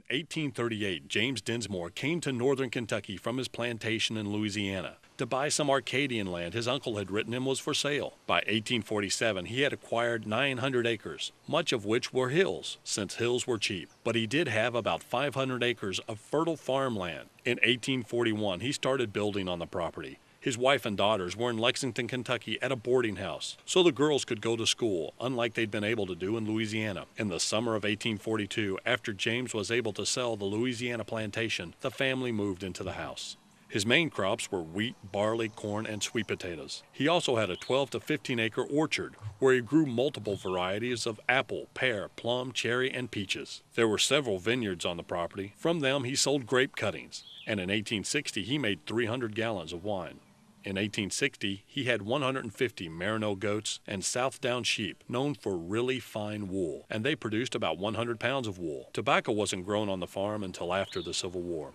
1838, James Dinsmore came to northern Kentucky from his plantation in Louisiana to buy some Arcadian land his uncle had written him was for sale. By 1847, he had acquired 900 acres, much of which were hills, since hills were cheap. But he did have about 500 acres of fertile farmland. In 1841, he started building on the property. His wife and daughters were in Lexington, Kentucky at a boarding house, so the girls could go to school, unlike they'd been able to do in Louisiana. In the summer of 1842, after James was able to sell the Louisiana plantation, the family moved into the house. His main crops were wheat, barley, corn, and sweet potatoes. He also had a 12 to 15 acre orchard where he grew multiple varieties of apple, pear, plum, cherry, and peaches. There were several vineyards on the property. From them he sold grape cuttings, and in 1860 he made 300 gallons of wine. In 1860, he had 150 merino goats and Southdown sheep, known for really fine wool, and they produced about 100 pounds of wool. Tobacco wasn't grown on the farm until after the Civil War.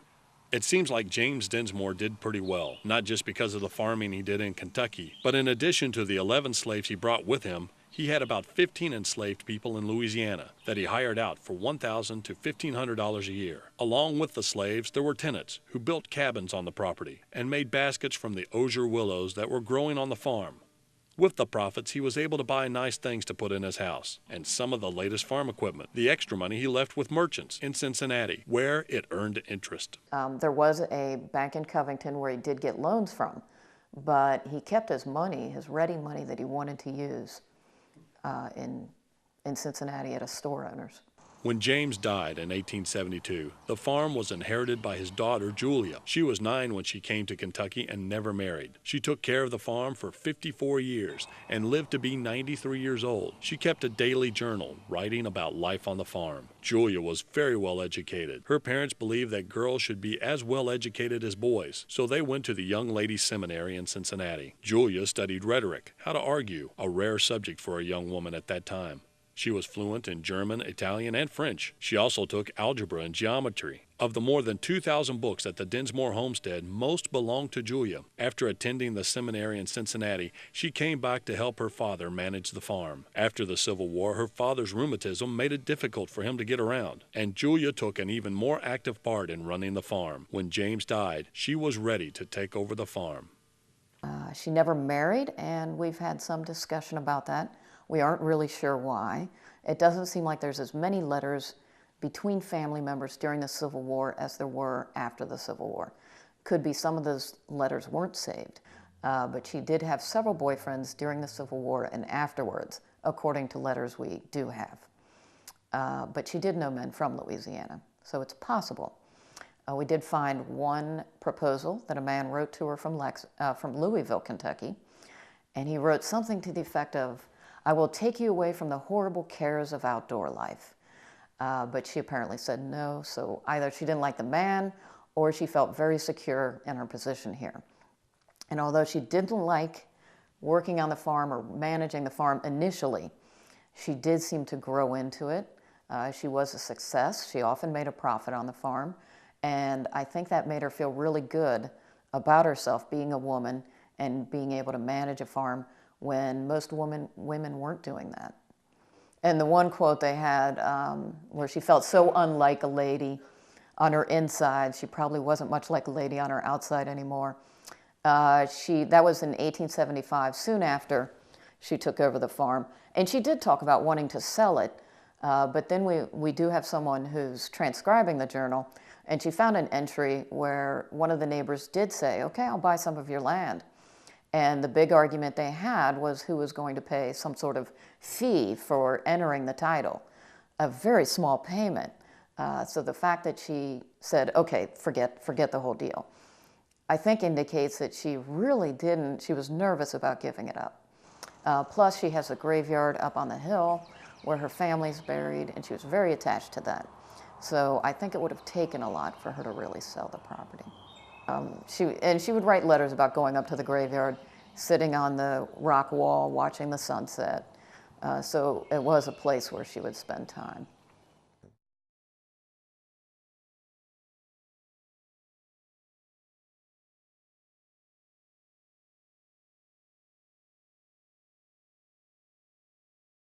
It seems like James Dinsmore did pretty well, not just because of the farming he did in Kentucky, but in addition to the 11 slaves he brought with him, he had about 15 enslaved people in Louisiana that he hired out for $1,000 to $1,500 a year. Along with the slaves, there were tenants who built cabins on the property and made baskets from the osier willows that were growing on the farm. With the profits, he was able to buy nice things to put in his house and some of the latest farm equipment. The extra money he left with merchants in Cincinnati, where it earned interest. There was a bank in Covington where he did get loans from, but he kept his money, his ready money that he wanted to use in Cincinnati at a store owner's. When James died in 1872, the farm was inherited by his daughter, Julia. She was 9 when she came to Kentucky and never married. She took care of the farm for 54 years and lived to be 93 years old. She kept a daily journal, writing about life on the farm. Julia was very well educated. Her parents believed that girls should be as well educated as boys, so they went to the Young Ladies Seminary in Cincinnati. Julia studied rhetoric, how to argue, a rare subject for a young woman at that time. She was fluent in German, Italian, and French. She also took algebra and geometry. Of the more than 2,000 books at the Dinsmore homestead, most belonged to Julia. After attending the seminary in Cincinnati, she came back to help her father manage the farm. After the Civil War, her father's rheumatism made it difficult for him to get around, and Julia took an even more active part in running the farm. When James died, she was ready to take over the farm. She never married, and we've had some discussion about that. We aren't really sure why. It doesn't seem like there's as many letters between family members during the Civil War as there were after the Civil War. Could be some of those letters weren't saved, but she did have several boyfriends during the Civil War and afterwards, according to letters we do have. But she did know men from Louisiana, so it's possible. We did find one proposal that a man wrote to her from Louisville, Kentucky, and he wrote something to the effect of, "I will take you away from the horrible cares of outdoor life." But she apparently said no, so either she didn't like the man or she felt very secure in her position here. And although she didn't like working on the farm or managing the farm initially, she did seem to grow into it. She was a success. She often made a profit on the farm, and I think that made her feel really good about herself being a woman and being able to manage a farm when most women weren't doing that. And the one quote they had where she felt so unlike a lady on her inside, she probably wasn't much like a lady on her outside anymore. That was in 1875, soon after she took over the farm. And she did talk about wanting to sell it, but then we do have someone who's transcribing the journal, and she found an entry where one of the neighbors did say, "Okay, I'll buy some of your land." And the big argument they had was who was going to pay some sort of fee for entering the title, a very small payment. So the fact that she said, "Okay, forget the whole deal," I think indicates that she really didn't, she was nervous about giving it up. Plus she has a graveyard up on the hill where her family's buried, and she was very attached to that. So I think it would have taken a lot for her to really sell the property. She would write letters about going up to the graveyard, sitting on the rock wall, watching the sunset. So it was a place where she would spend time.